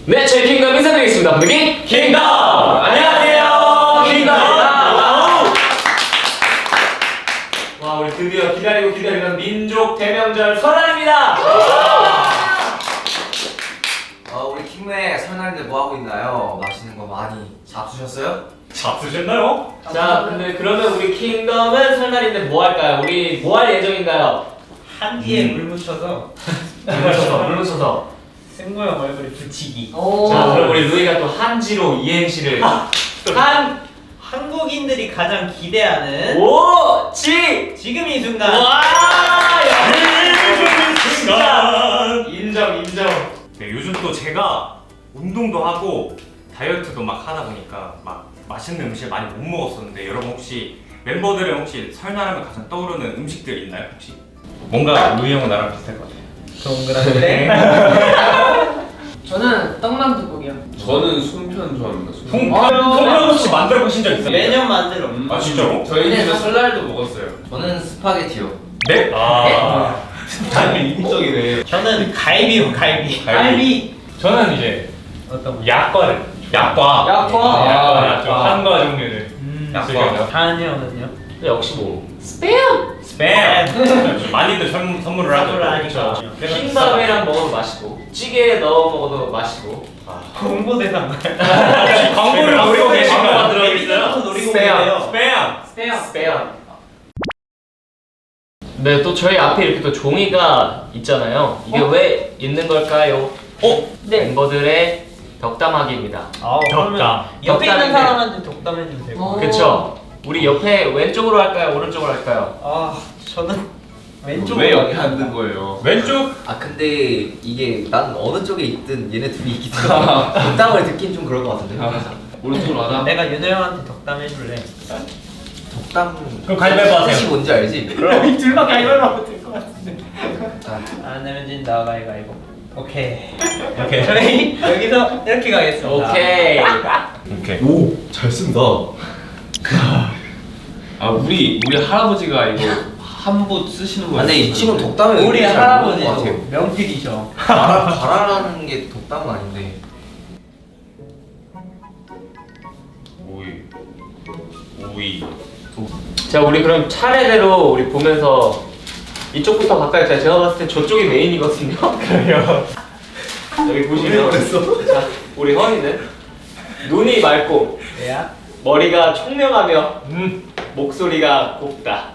네, 저희 킹덤 인사드리겠습니다. 분위기 킹덤! 안녕하세요, 킹덤입니다. 와, 우리 드디어 기다리던 민족 대명절 설날입니다. 우리 킹맨 설날인데 뭐 하고 있나요? 맛있는 거 많이 잡수셨어요? 잡수셨나요? 자, 근데 그러면 우리 킹덤은 설날인데 뭐 할까요? 우리 뭐 할 예정인가요? 한기에 물 묻혀서 물 묻혀서. 생모형 얼굴에 붙이기. 자, 그럼 우리 루이가 또 한지로 이행시를 한국인들이 가장 기대하는 지금 이 순간. 와! 순간. 인정. 네, 요즘 또 제가 운동도 하고 다이어트도 막 하다 보니까 막 맛있는 음식을 많이 못 먹었었는데 여러분 혹시 멤버들은 혹시 설날하면 가장 떠오르는 음식들 있나요 혹시? 뭔가 루이 형은 나랑 비슷할 것 같아요. 동그랗게. 저는 떡만두국이요. 저는 송편 좋아합니다. 송편 혹시 만들어 보신 적 있어요? 매년 만들어. 아 진짜로? 저희 집에 설날도 먹었어요. 저는 스파게티요. 네? 아 아니 인적이네. 저는 갈비요, 갈비. 저는 이제 어떤 거? 약과 한과 종류를 약과. 다은이 형은요? 역시 뭐 스팸! 많이들 선물을 하죠. 그렇죠. 흰밥이랑 먹어도 맛있고 찌개에 넣어 먹어도 맛있고 홍보대상. 광고를 노리고 계신 광고가 거 들어있어요? 노리고 스페어. 계세요. 스페어. 네, 또 저희 앞에 이렇게 또 종이가 있잖아요. 이게 왜 있는 걸까요? 네. 멤버들의 덕담하기입니다. 그러면 옆에 있는 덕담인데. 사람한테 독담해 주면 되고. 그쵸? 우리 옆에 왼쪽으로 할까요? 오른쪽으로 할까요? 저는 왼쪽. 왜 여기 앉는 거예요? 왼쪽? 근데 이게 난 어느 쪽에 있든 얘네 둘이 있기 때문에 덕담을 듣긴 좀 그럴 것 같은데. 오른쪽으로 하자. 내가 윤호 형한테 독담해 줄래. 덕담 그럼 가위바위보 하세요. 뜻이 뭔지 알지? 그럼 이 둘만 가위바위보 하면 될 것 같은데. 자, 안 내면 진다 가위바위보. 오케이. 오케이. 저희 여기서 이렇게 가겠습니다. 오케이. 오케이. 오, 잘 쓴다. 우리 할아버지가 이거 한부 쓰시는 거예요? 근데 이 친구 덕담을 우리 잘 모르는 것 할아버지도 같아요. 명필이셔. 가라라는 게 덕담은 아닌데. 오이. 자, 우리 그럼 차례대로 우리 보면서 이쪽부터 갈까요? 제가 봤을 때 저쪽이 메인이거든요. 그래요. 여기 보시면 자, 우리 허니는 눈이 맑고 왜야? 머리가 총명하며 목소리가 곱다.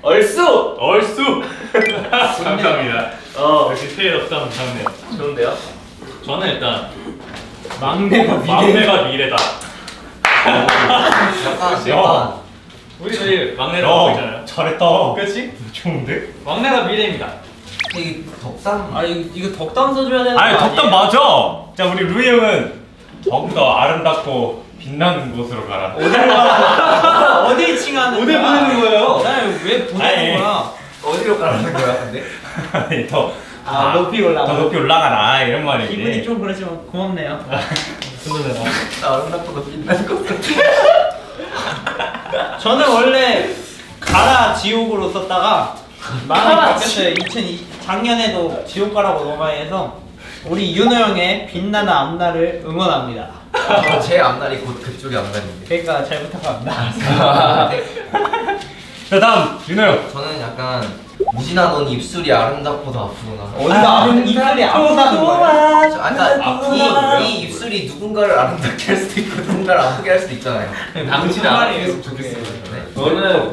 얼쑤! 얼쑤! 감사합니다. 역시 최애 덕담 좋네요. 좋은데요? 저는 일단 막내가 미래다. 약간 우리 막내라고 하고 있잖아요. 잘했다. 그렇지? 좋은데? 막내가 미래입니다. 이 덕담 이거 덕담 써줘야 되는 거 아니 아니에요? 덕담 맞아. 자 우리 루이 형은 더욱더 아름답고 빛나는 곳으로 가라. 어디 칭하는 어디 보내는 거예요? 나왜 아니. 보내는 거야? 어디로 가라는 거야 근데? 아니 더 높이 올라가. 더 높이 올라가라 이런 말이지. 기분이 좀 그렇지만 고맙네요. 아름답고 빛나는 것 같아. 저는 원래 가라 지옥으로 썼다가 마음이 바뀌었어요. 작년에도 지옥 가라고 너무 많이 해서 우리 윤호 형의 빛나는 앞날을 응원합니다. 제 앞날이 곧 그쪽이 앞날인데. 그러니까 잘 부탁합니다. 자 다음 윤호 형. 저는 약간 무진하던 입술이 아름답고도 아프구나. 어디가 입술이 아프다는 거야? 이 입술이 누군가를 아름답게 할 수도 있고 누군가를 아프게 할 수도 있잖아요. 당신이 아프게 했으면 좋겠어요. 네?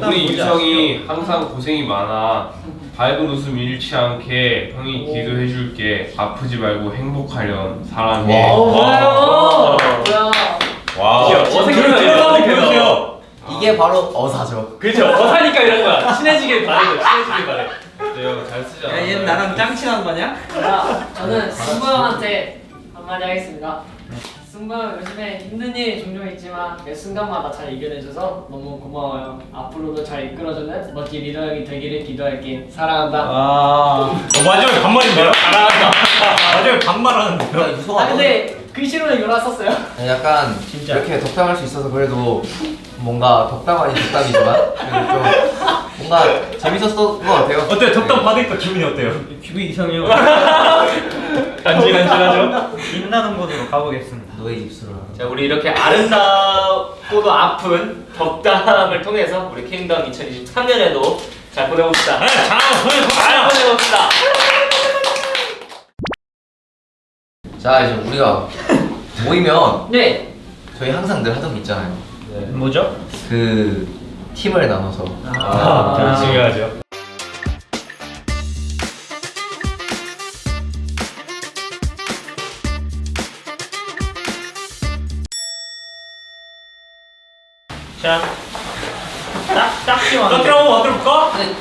우리 유성이 항상 고생이 많아. 밝은 웃음 잃지 않게 형이 기도해줄게. 아프지 말고 행복하렴. 사랑해. 뭐야? 와. 어색해요. 이게 바로 어사죠. 그렇죠. 어사니까 이런 거야. 친해지길 바래. 잘 쓰지 않아. 얘 나랑 짱 친한 거냐? 자, 저는 승부 형한테 한마디 하겠습니다. 승부 형 요즘에 힘든 일이 종종 있지만 매 순간마다 잘 이겨내줘서 너무 고마워요. 앞으로도 잘 이끌어주는 멋진 리더 형이 되기를 기도할게. 사랑한다. 마지막에 반말인데요? 잘한다. 마지막에 반말하는데요? 그러니까 유성아 근데 글씨로는 이거 썼어요. 약간 진짜. 이렇게 덕담할 수 있어서 그래도 뭔가 덕담 아닌 덕담이지만 그래도 좀 뭔가 재밌었던 것 같아요. 어때요? 덕담 받으니까 기분이 어때요? 기분이 이상해요. 간질간질하죠? 빛나는 곳으로 가보겠습니다. 너의 입술아. 자, 우리 이렇게 아름답고도 아픈 덕담을 통해서 우리 킹덤 2023년에도 잘 보내봅시다. 네, 잘 잘 보내봅시다. 자 이제 우리가 모이면 네. 저희 항상 늘 하던 거 있잖아요. 뭐죠? 그 팀을 나눠서 되게 중요하죠. 자, 딱지만. 딱지를 한번 만들어볼까? 근데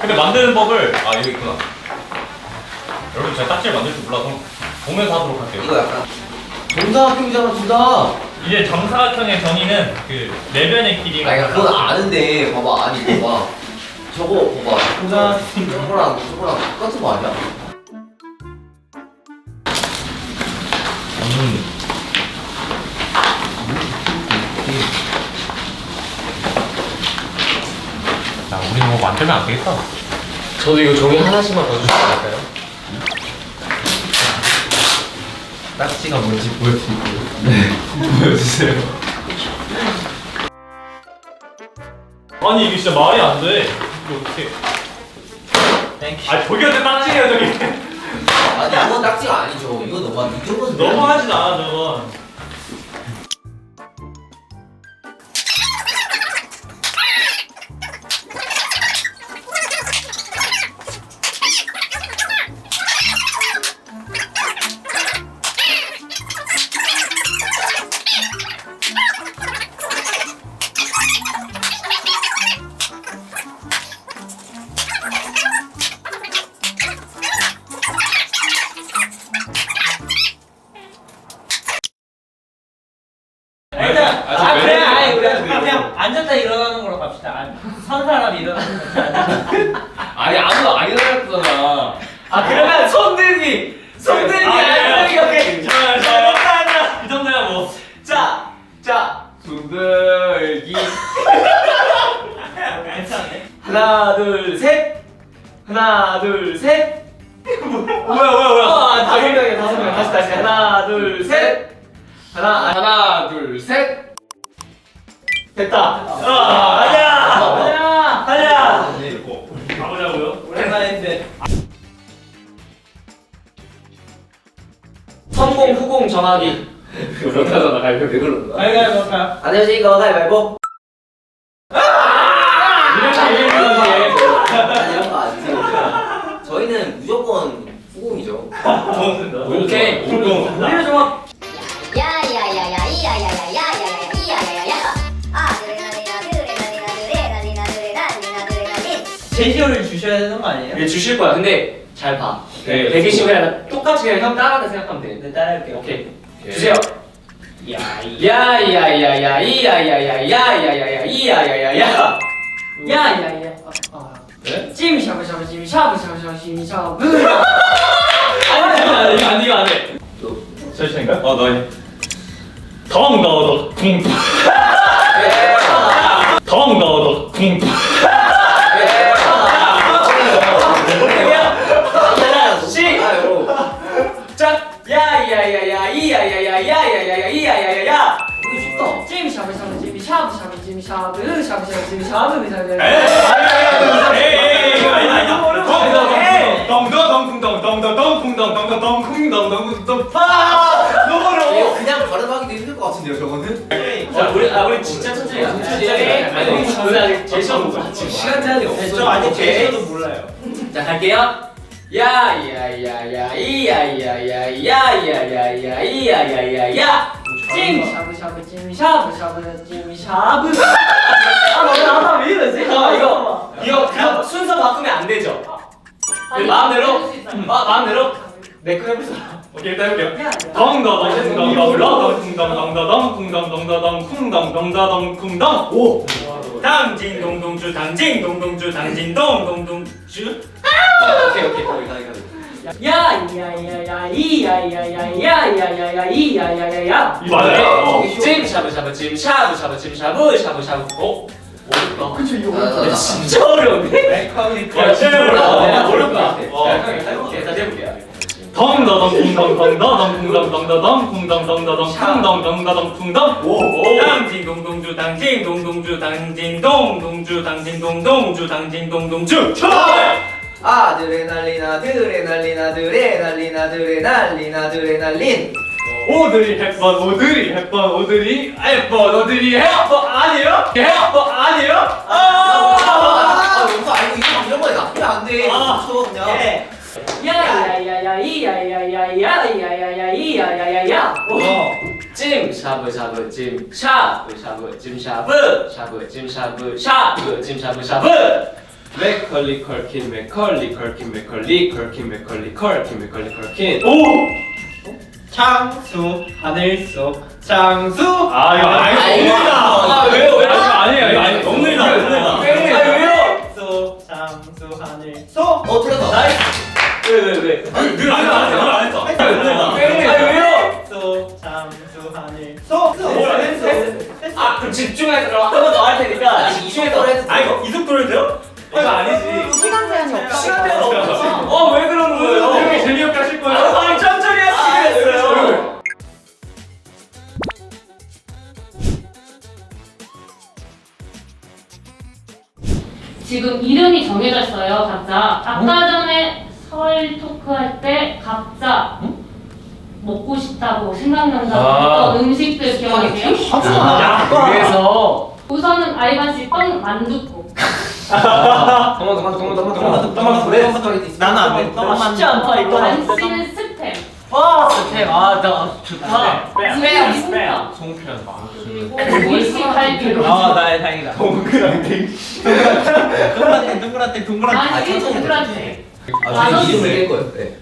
근데 만드는 법을 여기 있구나. 여러분 제가 딱지를 만들 줄 몰라서 보면서 하도록 할게요. 이거 약간 정사각형이잖아 둘 다. 이제 정사각형의 정의는 그 내면의 길이가. 아니 그건 아는데 봐봐 아니 봐봐 저거 봐봐 저거랑 똑같은 거 아니야? 야, 우리 뭐 만들면 안 되겠다. 저도 이거 종이 하나씩만 더 주시면 안 될까요? 딱지가 뭔지 보여드릴게요. 네 보여주세요. 아니 이게 진짜 말이 안 돼. 이거 어떻게? 땡큐. 아니 저기한테 딱지예요 저기. 아니 이건 딱지가 아니죠. 이거 너무 이 정도는 너무하진 않아 저건. 일단 아직 그래 매력이 아니 우리 안 돼, 그냥 앉았다 일어나는 걸로 갑시다. 선 사람이 일어나는 거. 아니 아무도 안 일어났잖아. 그러면 손들기! 손들기! 오케이. 이 정도야 뭐. 자, 두들기. 괜찮네. 하나, 둘, 셋! 하나, 둘, 셋! 뭐야. 다섯 명이야, 다섯 명. 다시. 하나, 둘, 셋! 하나 둘 셋. 됐다. 가자. 가보자고요. 오랜만인데. 성공, 후공 정하기. 못하잖아 왜 그러는 거야? 가위바위보 볼까요? 안녕하십니까 가위바위보. 아니 이런 거 아니세요? 저희는 무조건 후공이죠. 오케이. 우리는 좋아. 야야야야 이야야야야야야야야야야야 아드레나리나드레나리나드레나리나드레나리나드레나린 제시어를 주셔야 되는 거 아니에요? 얘 주실 거야. 근데 잘 봐. 네. 대기실 그냥 똑같이 그냥 형 따라한다 생각하면 돼. 네 따라할게요. 오케이. 주세요. 야야야. 야야야야야야야야야야야야야야야. 찜 샤브샤브 찜 샤브샤브샤브 찜 샤브. 아니 이거 안 돼. 저 시간인가? 너 해. 덩더더 쿵. 덩더더 쿵. 야야야야야야야야야야야야야야야야야야야. 이거 쉽다. 찜 샤브샤브 찜 샤브샤브 찜 샤브 샤브샤브 찜 샤브 샤브. 이거 그냥 발음하기도 힘들 것 같은데요 저거는? 자 우리 진짜 천천히 가. 천천히 해. 아니 우리 아직 제시어 못 봤지. 시간 제한이 저 없어요. 아직 오케이. 제시어도 몰라요. 자 갈게요. 야야야야야야야야야야야야야야야야. 찜 샤브샤브 찜 샤브샤브 찜 샤브. 나왜 이러지? 이거 그냥 순서 바꾸면 안 되죠. 마음대로 마음대로 내거 해보자. 오케이 일단 해볼게요. 야. 쿵덩덩덩덩덩덩덩쿵덩덩덩덩쿵덩덩덩덩 오 당진동동주 당진동동주 당진동동동주 오케이. 야야야야야야야야야야야야야야야야야. 맞아요. 찜 샤브샤브 찜 샤브샤브 찜 샤브 샤브샤브. 어렵다. 아, 진짜 어려운데? 멜커니까. 야 진짜 어렵다. 어, 어렵다. 어. 일단 해볼게요. 덩더덩 쿵덩덩더덩 쿵덩덩더덩 쿵덩덩더덩 쿵덩덩더덩 쿵덩. 당진 동동주 당진 동동주 당진 동동주 당진 동동주 당진 동동주. 아들의 난리 나들의 난리 나들의 난리 나들의 난리 나들의 난린. 오들이 햇번 오들이 햇번 오들이 햇번 오들이 햇번 아니에요? 햇번 아니에요? 용서 아니고 이런 거에 납부면 안 돼. 쳐 그냥. 예. 야야야야야야야야야야야야야야야야. 찜 샤브 샤브 찜 샤브 샤브 찜 샤브 샤브 찜 샤브 샤브 찜 샤브 샤브. 맥컬리 컬킨 맥컬리 컬킨 맥컬리 컬킨 맥컬리 컬킨 맥컬리 컬킨. 창수 하늘 속 창수. 아 이거 아, 왜요? 왜? 아니에요 이거 아니 너무 느리다 너무 느리다. 왜요? 창수 하늘 속. 틀렸다. 나이스. 왜? 늘안 했어. 왜요? 창수 하늘 속. 뭘 했어? 아 그럼 집중해서 한 번 더 할 테니까 집중해서 해. 아 이거 이 속도로 해도 돼요? 이거 아니지. 시간 제한이 없다. 시간 제한 없어. 왜 그러는 거예요? 이렇게 재미없게 하실 거예요? 아니 천천히 했어요. 지금 이름이 정해졌어요, 각자. 아까 전에 설 토크할 때 각자 먹고 싶다고 생각난다고 했던 음식들 기억나세요? 그래서 우선은 아이반 씨 떡 만둣국. 나는 안 돼. 떡만 쉽지 않다 이거. 만 씨는 스팸. 나 좋다. 스팸 스팸. 송편 막. 그리고 미씨 갈비. 나의 다행이다. 동그랗게 아니 동그랗게. 아, 이름을 깰 거예요. 네.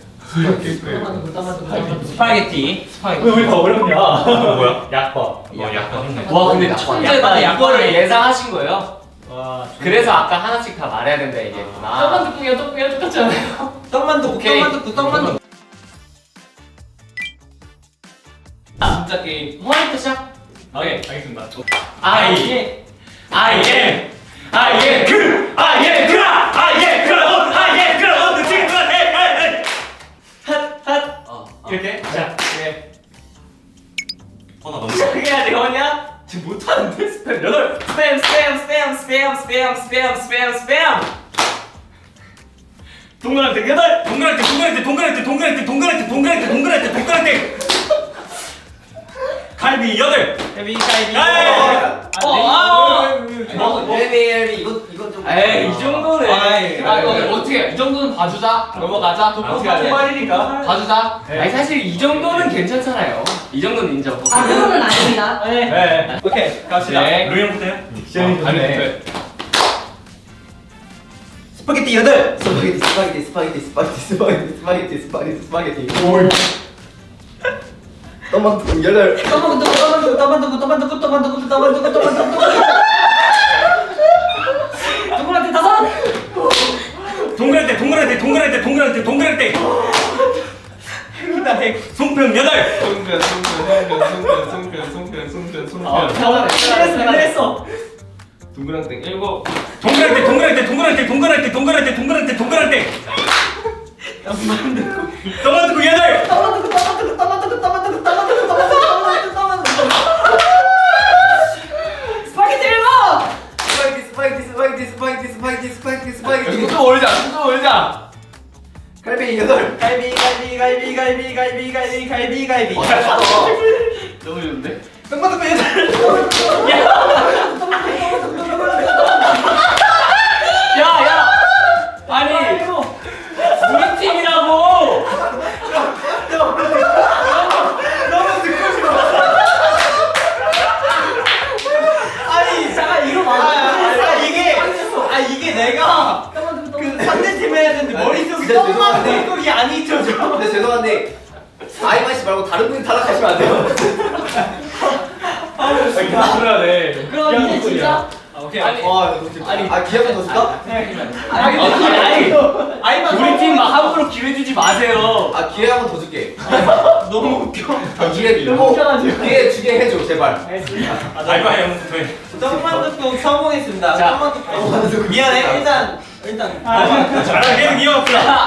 스파게티. 왜 우리 더 어렵냐? 뭐야? 약과. 약간 했네. 와 근데 천재가 이거를 예상하신 거예요? 와. 그래서 아까 하나씩 다 말해야 된다 얘기했구나. 떡만둣국이야 떡국이야 똑같잖아요. 떡만둣국 오케이. 떡만둣국. 진짜 게임. 화이트 샷. 오케이 알겠습니다. I am 이렇게 자 나 너무 크게 해야지 거냐? 지금 못하는데 스팸 8 스팸 동그랗게 8 동그랗게 갈비 8. 갈비. 앨비 이건 좀. 에이 이 정도네. 아이. 어떻게 이 정도는 봐주자. 넘어가자. 어떻게 하지? 말이니까 봐주자. 아니 사실 이 정도는 괜찮잖아요. 이 정도는 인정. 그거는 아닙니다. 네. 오케이 갑시다. 네. 루이형부터요? 시작이 스파게티 8. 스파게티. 떡만둣국 8. 동그랗게 5. 동그랗게 송편 8. 송편. 했어. 동그랑땡 7. 동그랗게 떡만둣국 8. 스파게티 7. 스파게티. 좀 올자. 갈비 8. 갈비. 너무 좋은데? 야야. 아니 우리 팀이라고. 아니 잠깐 이거 맞아. 이게 내가 그 상대팀 해야 되는데 머릿속에 진짜 떡만 죄송한데. 둣국이 안 잊혀져. 근데 죄송한데 아이만 씨 말고 다른 분이 탈락하시면 안 돼요. 불안해. 그럼 이제 진짜 오케이. 아니 기억은 더 줄까? 아이만 우리 팀 막 함부로 기회 주지 마세요. 기회 한 번 더 줄게. 너무 웃겨. 기회 주게 해줘 제발. 알바 형부터 해. 떡만둣국 성공했습니다. 자. 떡만둣국. 미안해. 일단 잘하게 계속 이어갑시다.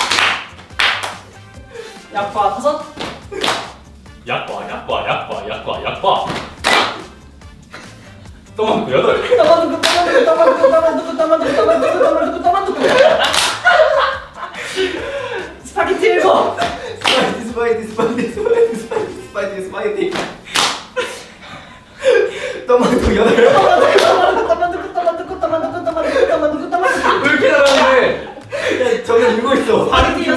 약과 5. 약과. 또 먹고 8. 스파게티 7. 스파게티. 토마토 8. 왜 이렇게 잘하는데? 저는 읽고 있어. 스파게티 6.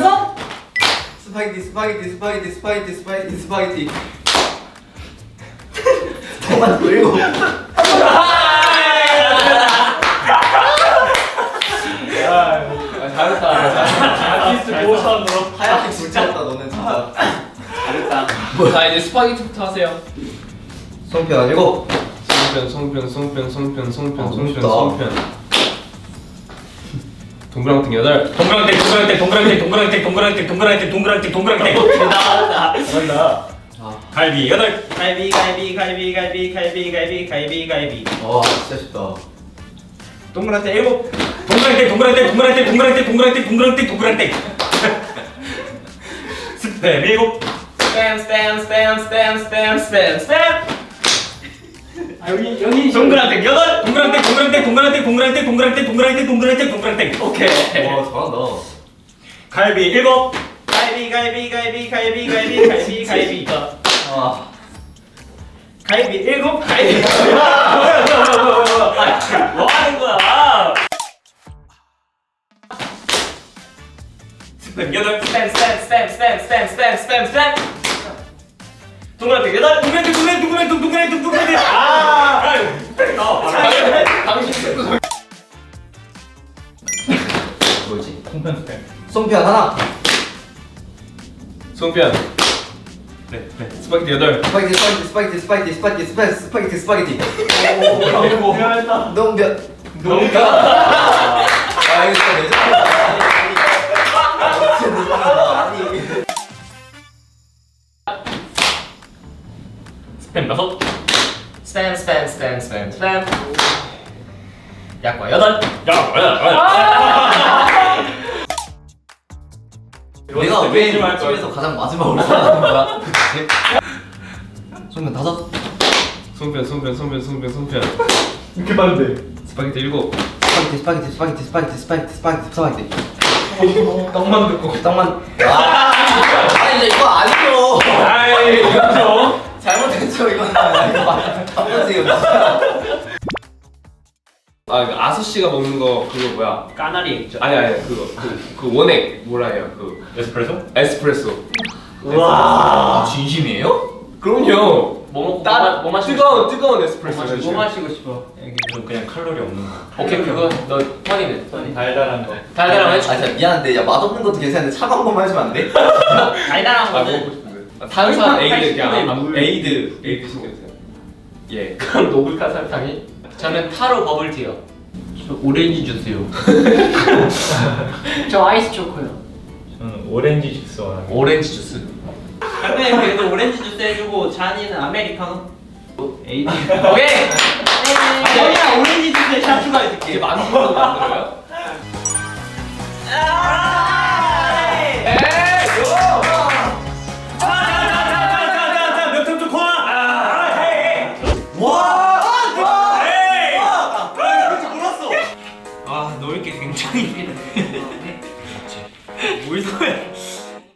스파게티. 토마토 7. 잘했다. 아티스트 보상으로. 하얗게 진짜였다 너는 진짜. 잘했다. 자 이제 스파게티부터 하세요. 송편 아니고. 송편. 멋있다. 동그랑땡 8. 동그랑땡. 잘한다. 갈비 8. 갈비. 와 진짜 쉽다. 동그랗게 7. 동그랑땡. 스팸 7. 스팸. 아, 여기 동그랑땡 8. 동그랑땡. 오케이. 와 잘한다. 갈비 7. 갈비. 와. 갈비 7. 뭐 하는 거야? 스팸 8. 스팸. 동그랑땡 8. 동그랑땡. 뭐지? 송편 하나. 송편. 네. 스파게티 8. 스파게티. 잘했다. 농변. 농변. 아 이거 진짜 레전드다. 진짜 레전드다. 아니. 스팸. 약과 8. 내가 왜 집에서 가장 마지막으로 살아남은 거야? 송편 5. 송편. 이렇게 많은데. 스파게티 7. 스파게티. 떡만 듣고. 떡만. 아 이제 이거 아니죠. 아이, 그렇죠. 잘못했죠 이거는. 이거 맞으세요 진짜. 아 그 아수 씨가 먹는 거 그거 뭐야? 까나리 액젓. 아니 그거 그 원액 뭐라 해요? 그 에스프레소. 아 진심이에요? 그럼요. 뭐 따 마시고 뜨거운 에스프레소. 뭐 마시고 싶어? 좀 그냥 칼로리 없는 거. 오케이, 그거 너 선이네. 달달한 거. 달달한 거 아 해줄게. 진짜 미안한데 야 맛없는 것도 괜찮은데 차가운 것만 해주면 안 돼? 달달한 아 거는 먹고 싶은데. 탄산 에이드 그냥 에이드 신경쓰세요. 예. 그럼 노블카 설탕이? 저는 타로 버블티요. 저 오렌지 주스요. 저 아이스 초코요. 저는 오렌지 주스 원하는 거. 오렌지 주스. 할머니 그래도 오렌지 주스 해주고 잔이는 아메리카노. 에이드. 오케이. 아니야 오렌지 주스에 샷 추가해줄게. 이게 만두도 만들어요? 아!